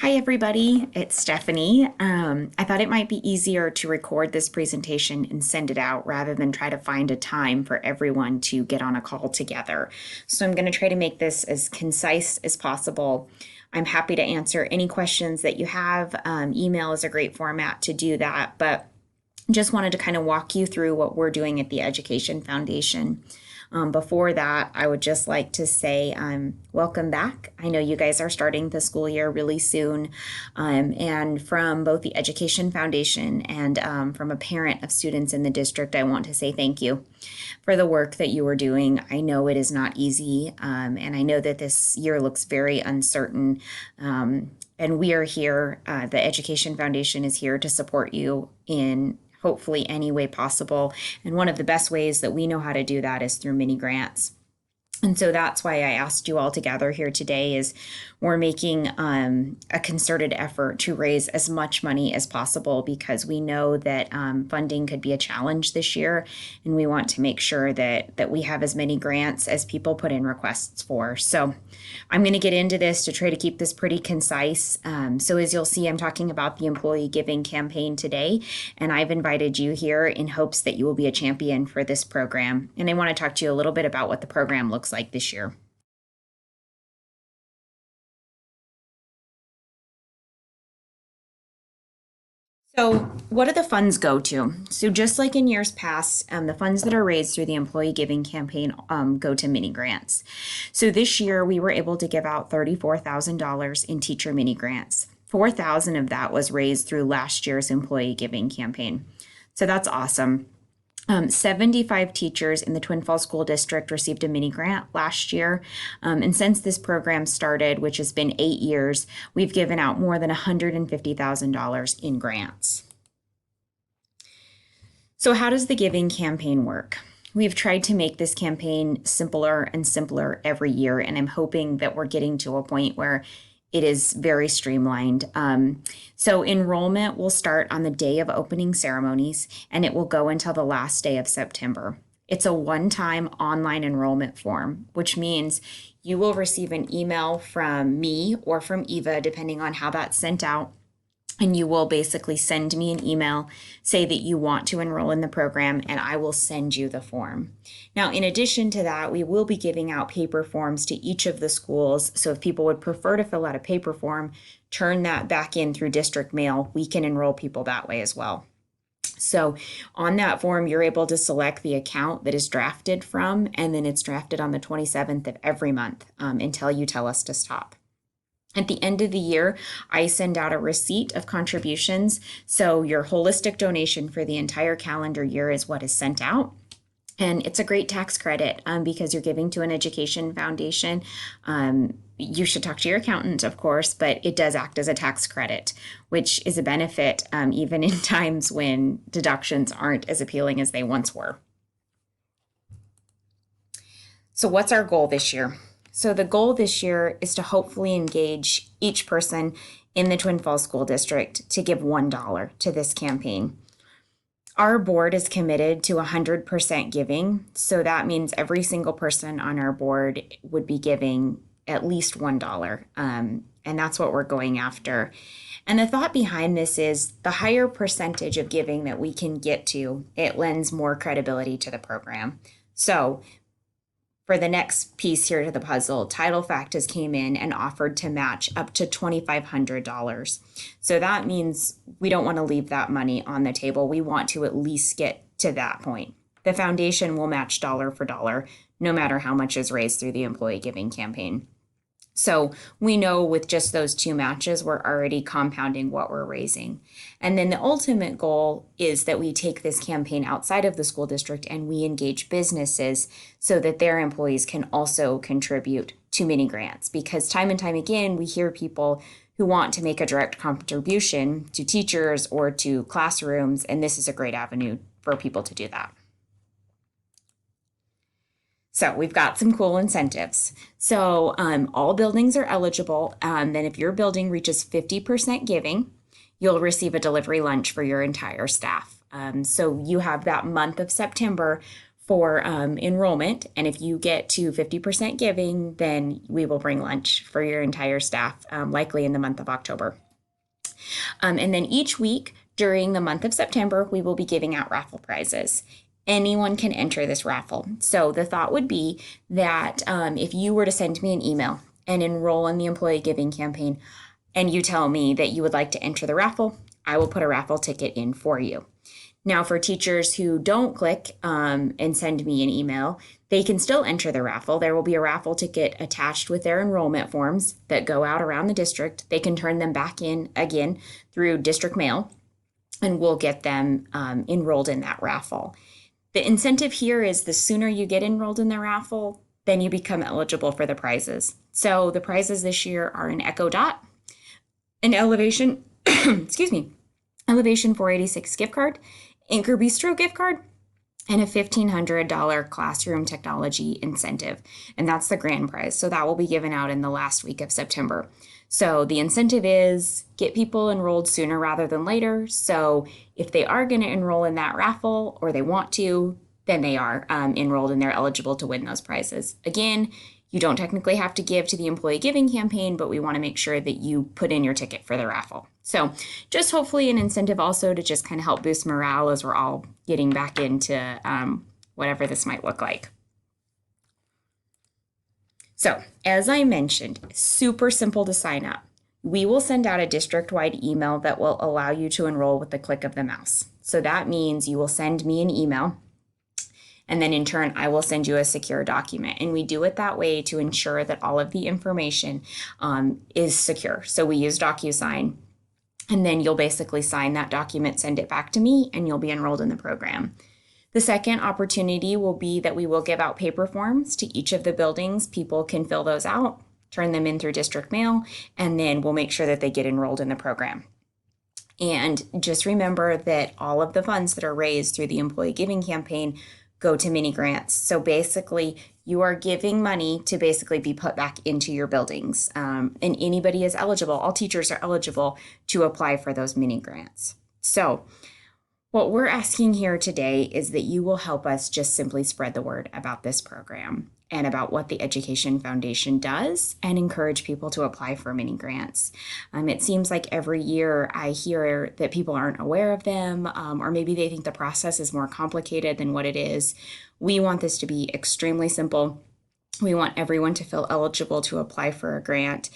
Hi everybody, it's Stephanie. I thought it might be easier to record this presentation and send it out rather than try to find a time for everyone to get on a call together. So I'm going to try to make this as concise as possible. I'm happy to answer any questions that you have. Email is a great format to do that, but just wanted to kind of walk you through what we're doing at the Education Foundation. Before that, I would just like to say welcome back. I know you guys are starting the school year really soon. And from both the Education Foundation and from a parent of students in the district, I want to say thank you for the work that you are doing. I know it is not easy, and I know that this year looks very uncertain. And we are here, the Education Foundation is here to support you in hopefully any way possible. And one of the best ways that we know how to do that is through mini grants. And so that's why I asked you all to gather here today is we're making a concerted effort to raise as much money as possible because we know that funding could be a challenge this year. And we want to make sure that we have as many grants as people put in requests for. So I'm going to get into this to try to keep this pretty concise. So as you'll see, I'm talking about the employee giving campaign today. And I've invited you here in hopes that you will be a champion for this program. And I want to talk to you a little bit about what the program looks like this year. So what do the funds go to? So just like in years past, the funds that are raised through the employee giving campaign go to mini grants. So this year we were able to give out $34,000 in teacher mini grants. $4,000 of that was raised through last year's employee giving campaign. So that's awesome. 75 teachers in the Twin Falls School District received a mini grant last year. And since this program started, which has been 8 years, we've given out more than $150,000 in grants. So how does the giving campaign work? We've tried to make this campaign simpler and simpler every year, and I'm hoping that we're getting to a point where it is very streamlined. So enrollment will start on the day of opening ceremonies, and it will go until the last day of September. It's a one-time online enrollment form, which means you will receive an email from me or from Eva, depending on how that's sent out. And you will basically send me an email, say that you want to enroll in the program, and I will send you the form. Now, in addition to that, we will be giving out paper forms to each of the schools. So if people would prefer to fill out a paper form, turn that back in through district mail, we can enroll people that way as well. So on that form, you're able to select the account that is drafted from, and then it's drafted on the 27th of every month until you tell us to stop. At the end of the year, I send out a receipt of contributions. So your holistic donation for the entire calendar year is what is sent out. And it's a great tax credit because you're giving to an education foundation. You should talk to your accountant, of course, but it does act as a tax credit, which is a benefit even in times when deductions aren't as appealing as they once were. So what's our goal this year? So the goal this year is to hopefully engage each person in the Twin Falls School District to give $1 to this campaign. Our board is committed to 100% giving, so that means every single person on our board would be giving at least $1, and that's what we're going after. And the thought behind this is the higher percentage of giving that we can get to, it lends more credibility to the program. So for the next piece here to the puzzle, Title Factus came in and offered to match up to $2,500. So that means we don't want to leave that money on the table. We want to at least get to that point. The foundation will match dollar for dollar, no matter how much is raised through the employee giving campaign. So we know with just those two matches, we're already compounding what we're raising. And then the ultimate goal is that we take this campaign outside of the school district and we engage businesses so that their employees can also contribute to mini grants. Because time and time again, we hear people who want to make a direct contribution to teachers or to classrooms, and this is a great avenue for people to do that. So we've got some cool incentives. So all buildings are eligible. Then if your building reaches 50% giving, you'll receive a delivery lunch for your entire staff. So you have that month of September for enrollment. And if you get to 50% giving, then we will bring lunch for your entire staff, likely in the month of October. And then each week during the month of September, we will be giving out raffle prizes. Anyone can enter this raffle. So the thought would be that if you were to send me an email and enroll in the employee giving campaign, and you tell me that you would like to enter the raffle, I will put a raffle ticket in for you. Now, for teachers who don't click and send me an email, they can still enter the raffle. There will be a raffle ticket attached with their enrollment forms that go out around the district. They can turn them back in again through district mail, and we'll get them enrolled in that raffle. The incentive here is the sooner you get enrolled in the raffle, then you become eligible for the prizes. So the prizes this year are an Echo Dot, an Elevation, Elevation 486 gift card, Anchor Bistro gift card, and a $1,500 classroom technology incentive. And that's the grand prize. So that will be given out in the last week of September. So the incentive is get people enrolled sooner rather than later. So if they are going to enroll in that raffle or they want to, then they are enrolled and they're eligible to win those prizes. Again, you don't technically have to give to the employee giving campaign, but we want to make sure that you put in your ticket for the raffle. So just hopefully an incentive also to just kind of help boost morale as we're all getting back into whatever this might look like. So as I mentioned, super simple to sign up. We will send out a district-wide email that will allow you to enroll with the click of the mouse. So that means you will send me an email, and then in turn, I will send you a secure document. And we do it that way to ensure that all of the information is secure. So we use DocuSign, and then you'll basically sign that document, send it back to me, and you'll be enrolled in the program. The second opportunity will be that we will give out paper forms to each of the buildings. People can fill those out, turn them in through district mail, and then we'll make sure that they get enrolled in the program. And just remember that all of the funds that are raised through the employee giving campaign go to mini grants. So basically, you are giving money to basically be put back into your buildings. And anybody is eligible, all teachers are eligible to apply for those mini grants. So what we're asking here today is that you will help us just simply spread the word about this program and about what the Education Foundation does and encourage people to apply for mini grants. It seems like every year I hear that people aren't aware of them, or maybe they think the process is more complicated than what it is. We want this to be extremely simple. We want everyone to feel eligible to apply for a grant.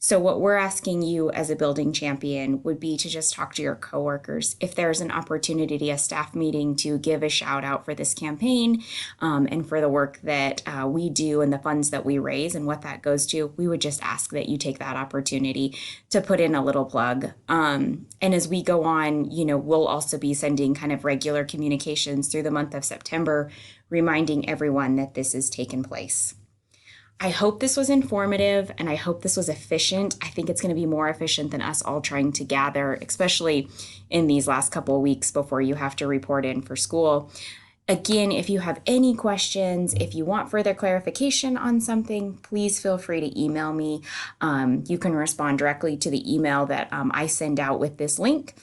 So what we're asking you as a building champion would be to just talk to your coworkers. If there's an opportunity, a staff meeting, to give a shout out for this campaign and for the work that we do and the funds that we raise and what that goes to, we would just ask that you take that opportunity to put in a little plug. And as we go on, we'll also be sending kind of regular communications through the month of September, reminding everyone that this has taken place. I hope this was informative and I hope this was efficient. I think it's going to be more efficient than us all trying to gather, especially in these last couple of weeks before you have to report in for school. Again, if you have any questions, if you want further clarification on something, please feel free to email me. You can respond directly to the email that I send out with this link.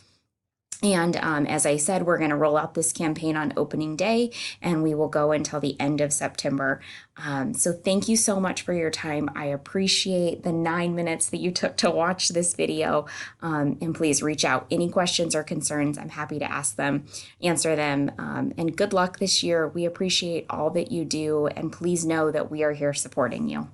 And as I said, we're going to roll out this campaign on opening day, and we will go until the end of September. So thank you so much for your time. I appreciate the 9 minutes that you took to watch this video. And please reach out. Any questions or concerns, I'm happy to answer them. And good luck this year. We appreciate all that you do, and please know that we are here supporting you.